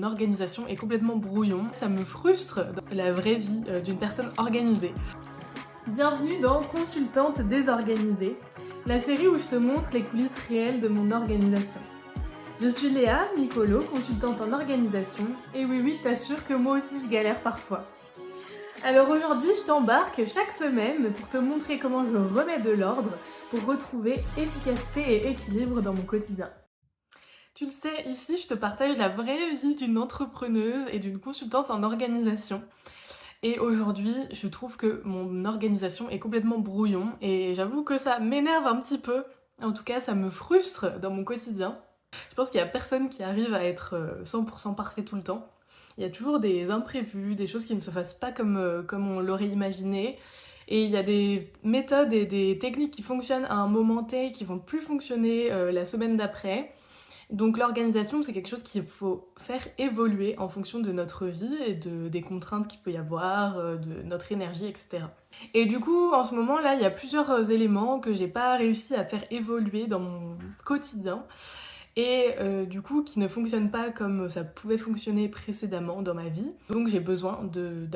organisation est complètement brouillon. Ça me frustre dans la vraie vie d'une personne organisée. Bienvenue dans Consultante désorganisée, la série où je te montre les coulisses réelles de mon organisation. Je suis Léa Nicolo, consultante en organisation, et oui, je t'assure que moi aussi je galère parfois. Alors aujourd'hui, je t'embarque chaque semaine pour te montrer comment je remets de l'ordre pour retrouver efficacité et équilibre dans mon quotidien. Tu le sais, ici je te partage la vraie vie d'une entrepreneuse et d'une consultante en organisation. Et aujourd'hui, je trouve que mon organisation est complètement brouillon et j'avoue que ça m'énerve un petit peu. En tout cas, ça me frustre dans mon quotidien. Je pense qu'il n'y a personne qui arrive à être 100% parfait tout le temps. Il y a toujours des imprévus, des choses qui ne se fassent pas comme on l'aurait imaginé. Et il y a des méthodes et des techniques qui fonctionnent à un moment T qui vont plus fonctionner la semaine d'après. Donc l'organisation, c'est quelque chose qu'il faut faire évoluer en fonction de notre vie et des contraintes qu'il peut y avoir, de notre énergie, etc. Et du coup, en ce moment-là, il y a plusieurs éléments que j'ai pas réussi à faire évoluer dans mon quotidien et du coup qui ne fonctionnent pas comme ça pouvait fonctionner précédemment dans ma vie. Donc j'ai besoin de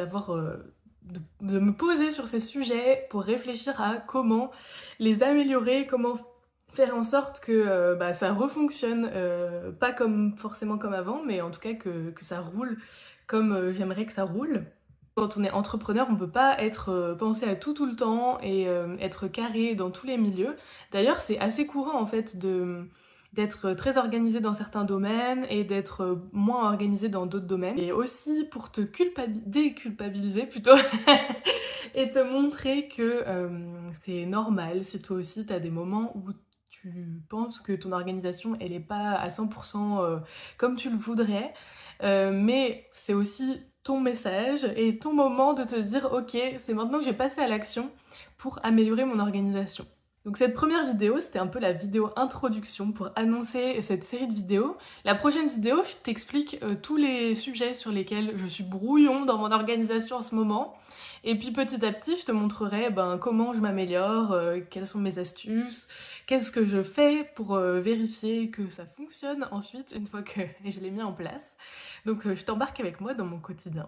me poser sur ces sujets pour réfléchir à comment les améliorer, comment faire en sorte que ça refonctionne, pas forcément comme avant, mais en tout cas que ça roule comme j'aimerais que ça roule. Quand on est entrepreneur, on peut pas penser à tout le temps et être carré dans tous les milieux. D'ailleurs, c'est assez courant en fait d'être très organisé dans certains domaines et d'être moins organisé dans d'autres domaines. Et aussi pour te déculpabiliser plutôt et te montrer que c'est normal si toi aussi t'as des moments où tu penses que ton organisation elle est pas à 100% comme tu le voudrais, mais c'est aussi ton message et ton moment de te dire ok, c'est maintenant que j'ai passé à l'action pour améliorer mon organisation. Donc cette première vidéo, c'était un peu la vidéo introduction pour annoncer cette série de vidéos. La prochaine vidéo, je t'explique tous les sujets sur lesquels je suis brouillon dans mon organisation en ce moment. Et puis petit à petit, je te montrerai comment je m'améliore, quelles sont mes astuces, qu'est-ce que je fais pour vérifier que ça fonctionne ensuite, une fois que je l'ai mis en place. Donc je t'embarque avec moi dans mon quotidien.